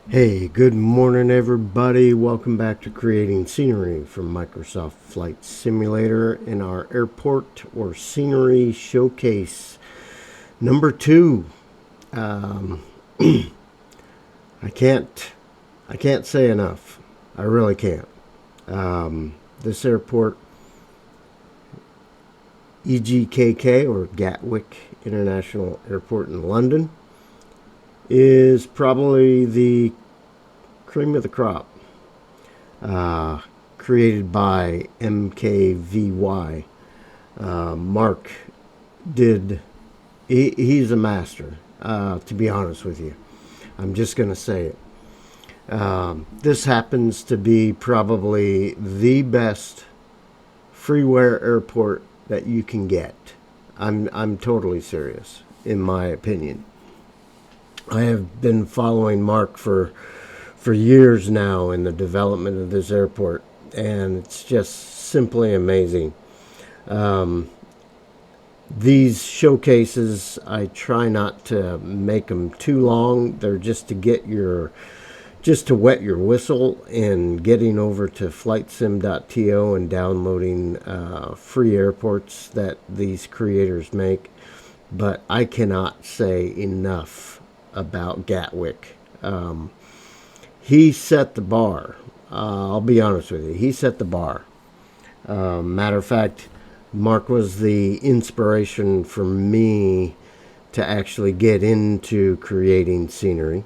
Hey, good morning, everybody. Welcome back to Creating Scenery from Microsoft Flight Simulator in our airport or scenery showcase number 2. Um, I can't, I can't say enough. I really can't. This airport, EGKK or Gatwick International Airport in London, is probably the cream of the crop. Created by MKVY. Mark did, he's a master, to be honest with you. I'm just going to say it. This happens to be probably the best freeware airport that you can get. I'm totally serious, in my opinion. I have been following Mark for years now in the development of this airport, and it's just simply amazing. These showcases, I try not to make them too long. They're just to wet your whistle and getting over to flightsim.to and downloading free airports that these creators make. But I cannot say enough about Gatwick. He set the bar. I'll be honest with you. He set the bar. Matter of fact, Mark was the inspiration for me to actually get into creating scenery.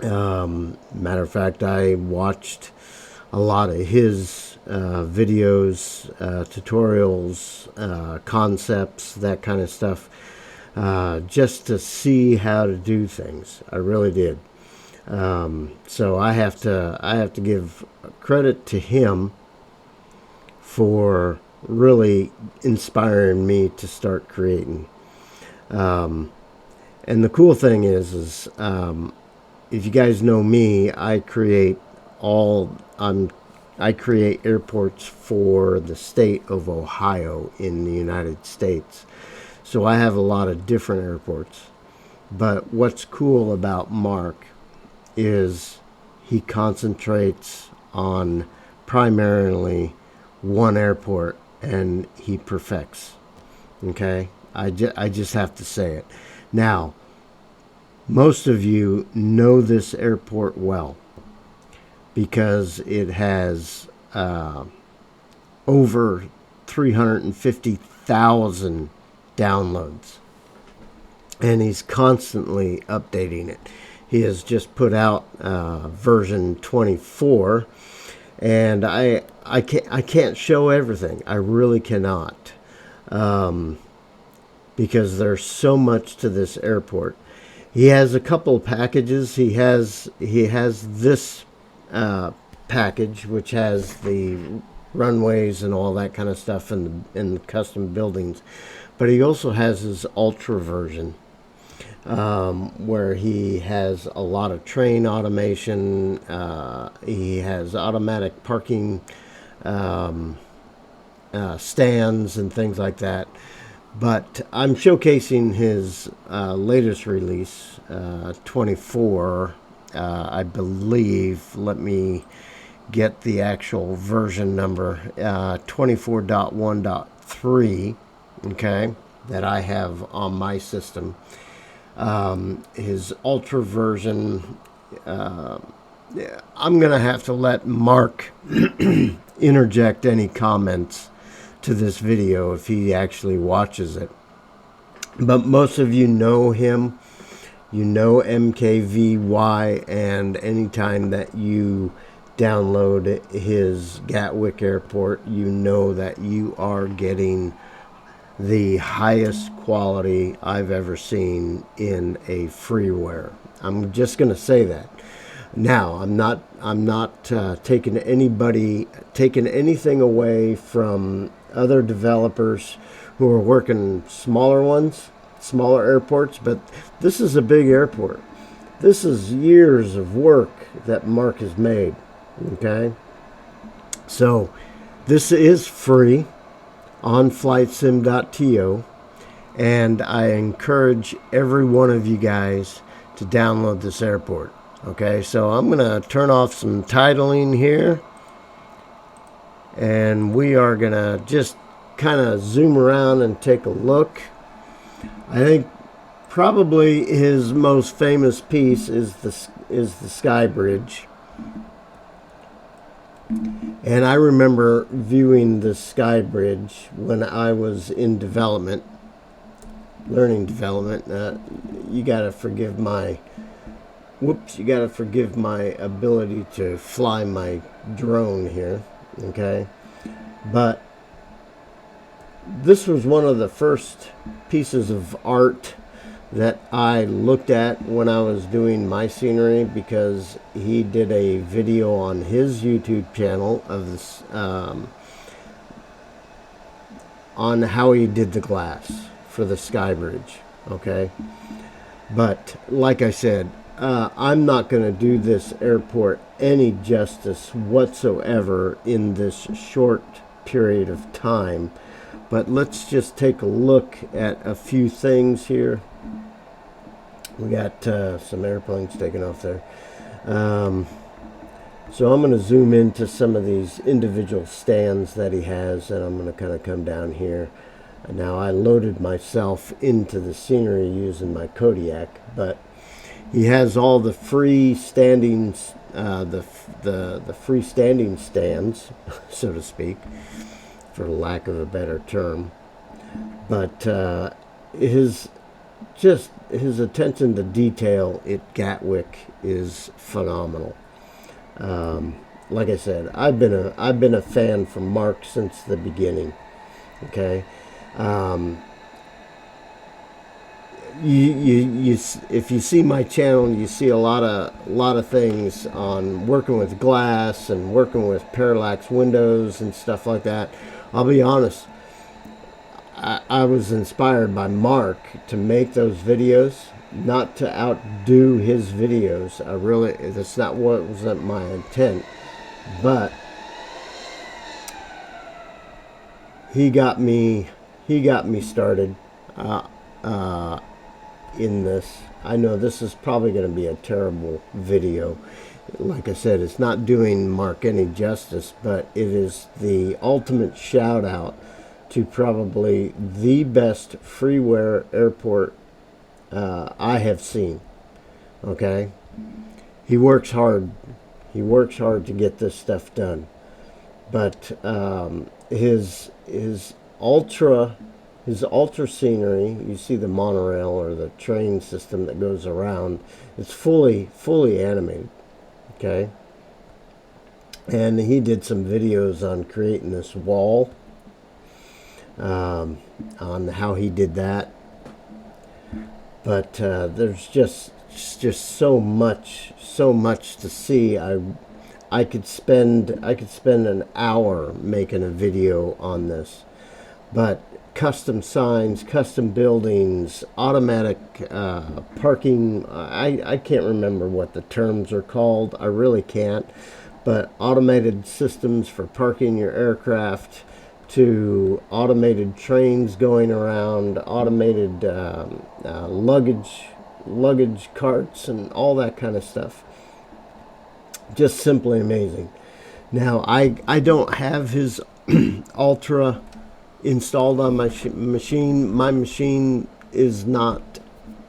Matter of fact, I watched a lot of his videos, tutorials, concepts, that kind of stuff, just to see how to do things. I really did. So I have to give credit to him for really inspiring me to start creating. And the cool thing is if you guys know me, I create airports for the state of Ohio in the United States. So I have a lot of different airports. But what's cool about Mark is he concentrates on primarily one airport and he perfects. Okay? I just have to say it. Now, most of you know this airport well because it has over 350,000 downloads, and he's constantly updating it. He has just put out version 24, and I can't show everything. I really cannot, because there's so much to this airport. He has a couple of packages. He has this package, which has the runways and all that kind of stuff, and the custom buildings. But he also has his ultra version, where he has a lot of train automation. He has automatic parking stands and things like that. But I'm showcasing his latest release, 24, I believe. Let me get the actual version number, 24.1.3, okay, that I have on my system. His ultra version, I'm going to have to let Mark interject any comments to this video if he actually watches it. But most of you know him. You know MKVY, and anytime that you download his Gatwick Airport, you know that you are getting the highest quality I've ever seen in a freeware. I'm just going to say that. Now, I'm not taking anything away from other developers who are working smaller airports, but this is a big airport. This is years of work that Mark has made. Okay, so this is free on flightsim.to, and I encourage every one of you guys to download this airport. Okay, so I'm going to turn off some titling here, and we are going to just kind of zoom around and take a look. I think probably his most famous piece is the Sky Bridge. And I remember viewing the Sky Bridge when I was in development, learning development. You got to forgive my ability to fly my drone here, okay? But this was one of the first pieces of art that I looked at when I was doing my scenery, because he did a video on his YouTube channel of this, on how he did the glass for the Sky Bridge, okay? But like I said, I'm not going to do this airport any justice whatsoever in this short period of time. But let's just take a look at a few things here. We got some airplanes taking off there. So I'm going to zoom into some of these individual stands that he has, and I'm going to kind of come down here. Now, I loaded myself into the scenery using my Kodiak, but he has all the freestanding the freestanding stands, so to speak, for lack of a better term. But his attention to detail at Gatwick is phenomenal. Like I said, I've been a fan from Mark since the beginning. Okay. If you see my channel, you see a lot of things on working with glass and working with parallax windows and stuff like that. I'll be honest, I was inspired by Mark to make those videos, not to outdo his videos. That's not what was my intent, but he got me started in this. I know this is probably going to be a terrible video. Like I said, it's not doing Mark any justice, but it is the ultimate shout out to probably the best freeware airport I have seen. Okay, he works hard. He works hard to get this stuff done. But his ultra scenery, you see the monorail or the train system that goes around, it's fully animated. Okay, and he did some videos on creating this wall, on how he did that. But there's just so much to see. I could spend an hour making a video on this. But custom signs, custom buildings, automatic parking, I can't remember what the terms are called. I really can't. But automated systems for parking your aircraft, to automated trains going around, automated luggage carts, and all that kind of stuff. Just simply amazing. Now, I don't have his Ultra installed on my machine. My machine is not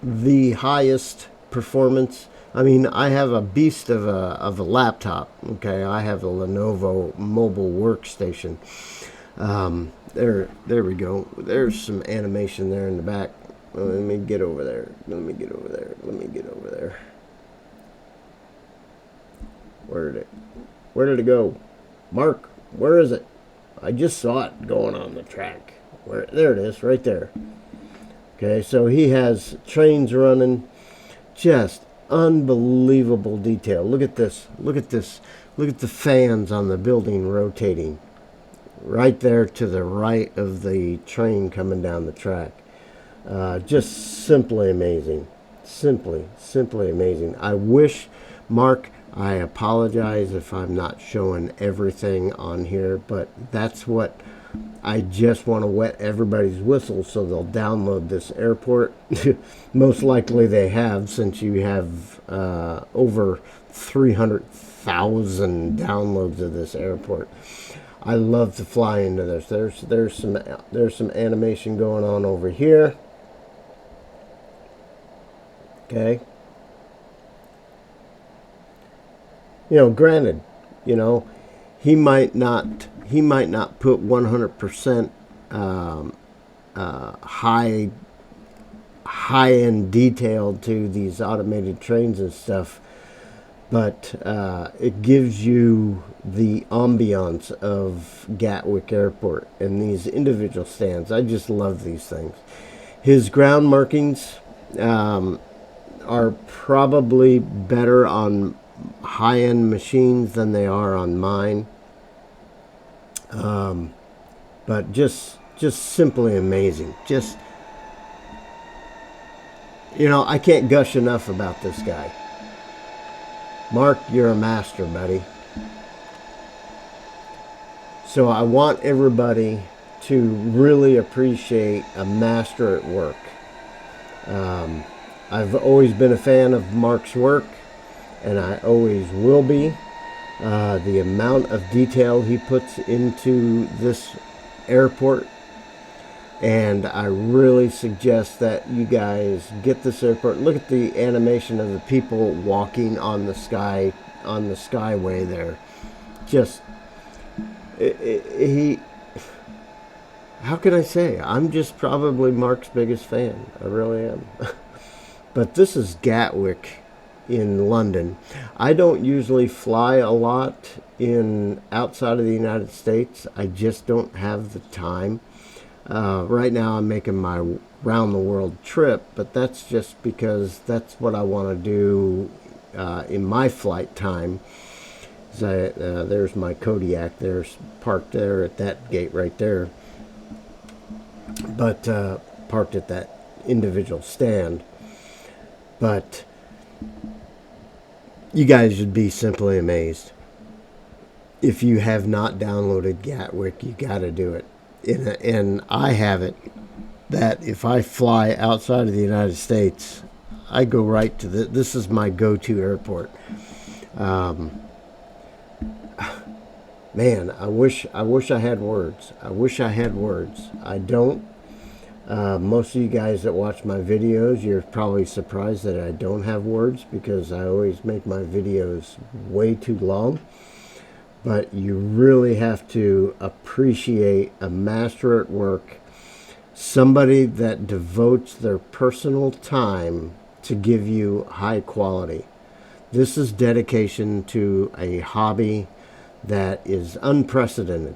the highest performance. I mean, I have a beast of a laptop. Okay, I have a Lenovo mobile workstation. There we go. There's some animation there in the back. Let me get over there. Let me get over there. Where did it go? Mark, where is it? I just saw it going on the track. There it is, right there. Okay, so he has trains running. Just unbelievable detail. Look at this. Look at this. Look at the fans on the building rotating. Right there to the right of the train coming down the track. Just simply amazing. Simply amazing. I wish, Mark, I apologize if I'm not showing everything on here, but that's what I just want to wet everybody's whistle so they'll download this airport. Most likely they have, since you have over 300,000 downloads of this airport. I love to fly into this. There's some animation going on over here. Okay. You know, granted, you know, he might not put 100% high-end detail to these automated trains and stuff, but it gives you the ambiance of Gatwick Airport and these individual stands. I just love these things. His ground markings are probably better on high-end machines than they are on mine. But just simply amazing. Just, you know, I can't gush enough about this guy. Mark, you're a master, buddy. So I want everybody to really appreciate a master at work. I've always been a fan of Mark's work, and I always will be. The amount of detail he puts into this airport, and I really suggest that you guys get this airport. Look at the animation of the people walking on the skyway there. Just how can I say? I'm just probably Mark's biggest fan. I really am. But this is Gatwick in London. I don't usually fly a lot outside of the United States. I just don't have the time. Right now I'm making my round the world trip, but that's just because that's what I want to do in my flight time. There's my Kodiak. There's parked there at that gate right there, but parked at that individual stand. But you guys would be simply amazed. If you have not downloaded Gatwick, you got to do it. And I have it that if I fly outside of the United States, I go right to this is my go-to airport. Man, I wish I had words. I wish I had words. I don't. Most of you guys that watch my videos, you're probably surprised that I don't have words, because I always make my videos way too long. But you really have to appreciate a master at work, somebody that devotes their personal time to give you high quality. This is dedication to a hobby that is unprecedented.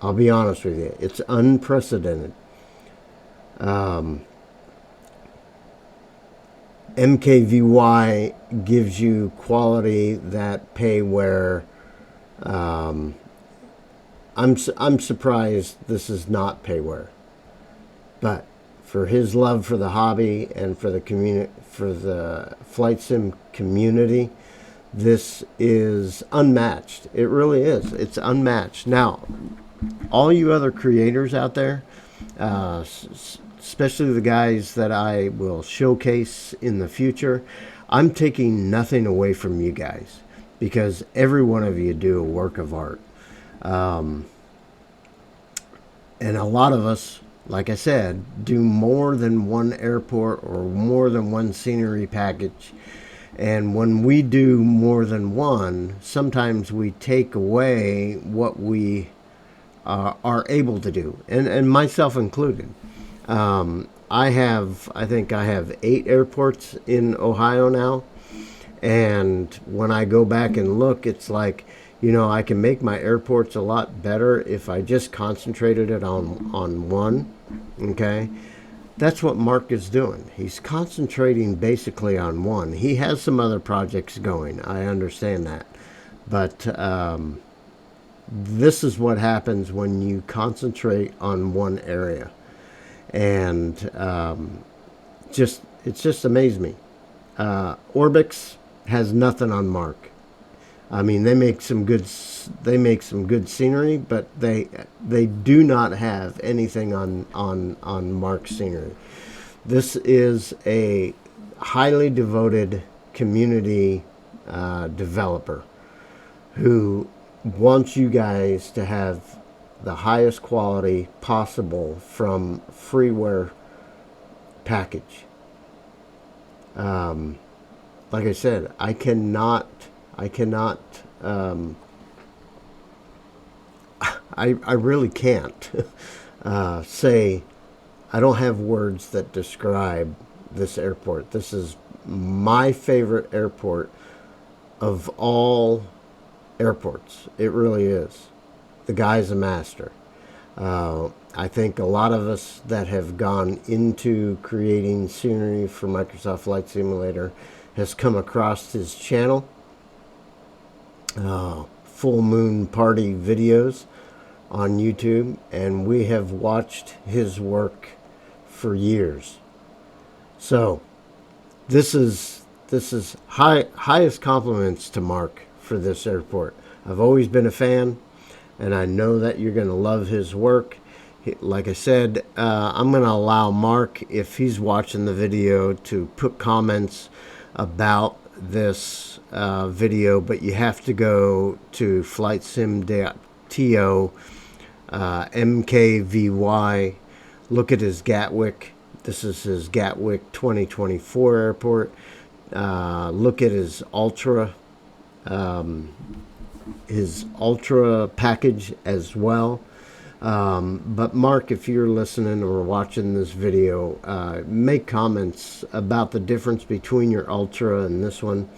I'll be honest with you, it's unprecedented. MKVY gives you quality that payware. I'm surprised this is not payware, but for his love for the hobby and for the community, for the flight sim community, this is unmatched. It really is. It's unmatched. Now, all you other creators out there, especially the guys that I will showcase in the future, I'm taking nothing away from you guys, because every one of you do a work of art. And a lot of us, like I said, do more than one airport or more than one scenery package. And when we do more than one, sometimes we take away what we are able to do, and myself included. I think I have 8 airports in Ohio now, and when I go back and look, it's like, you know, I can make my airports a lot better if I just concentrated it on one. Okay, that's what Mark is doing. He's concentrating basically on one. He has some other projects going, I understand that, but this is what happens when you concentrate on one area. And it's just amazed me. Orbix has nothing on Mark. I mean, they make some good scenery, but they do not have anything on Mark's scenery. This is a highly devoted community developer who wants you guys to have the highest quality possible from freeware package. Like I said, I cannot I really can't say, I don't have words that describe this airport. This is my favorite airport of all airports. It really is. The guy's a master. I think a lot of us that have gone into creating scenery for Microsoft Flight Simulator has come across his channel. Full moon party videos on YouTube, and we have watched his work for years. So this is highest compliments to Mark for this airport. I've always been a fan, and I know that you're going to love his work. Like I said, I'm going to allow Mark, if he's watching the video, to put comments about this video, but you have to go to flightsim.to, MKVY, look at his Gatwick. This is his Gatwick 2024 airport. Look at his Ultra package as well. But Mark, if you're listening or watching this video, make comments about the difference between your Ultra and this one.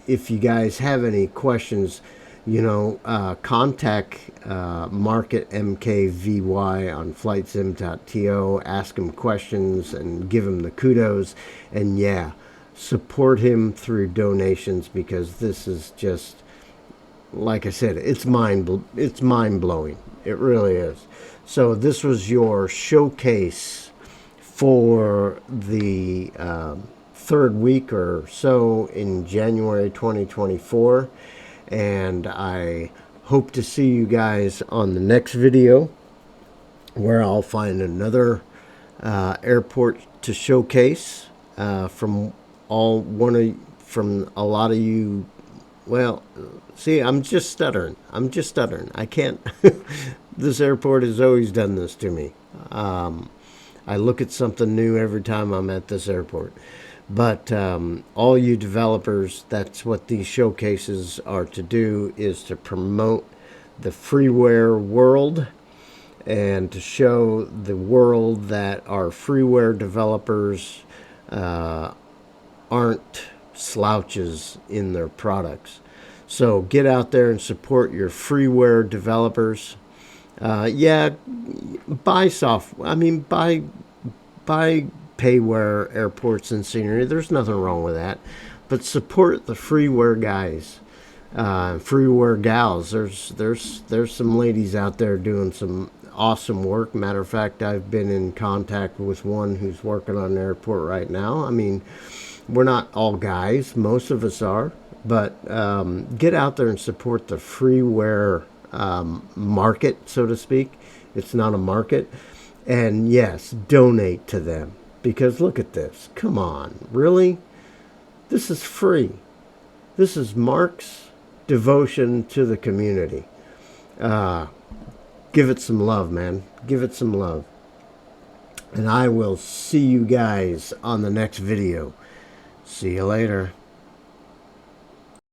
If you guys have any questions, contact Mark at MKVY on flightsim.to, ask him questions and give him the kudos, and yeah, support him through donations, because this is just, like I said, it's mind-blowing. It really is. So this was your showcase for the third week or so in January 2024. And I hope to see you guys on the next video, where I'll find another airport to showcase from a lot of you. Well, see, I'm just stuttering. I can't. This airport has always done this to me. I look at something new every time I'm at this airport. But all you developers, that's what these showcases are to do, is to promote the freeware world and to show the world that our freeware developers aren't slouches in their products. So get out there and support your freeware developers. Yeah, buy payware airports and scenery. There's nothing wrong with that, but support the freeware guys, freeware gals. There's some ladies out there doing some awesome work. Matter of fact, I've been in contact with one who's working on an airport right now. I mean, we're not all guys, most of us are, but get out there and support the freeware market, so to speak. It's not a market. And yes, donate to them, because look at this. Come on, really? This is free. This is Mark's devotion to the community. Give it some love, man. Give it some love. And I will see you guys on the next video. See you later.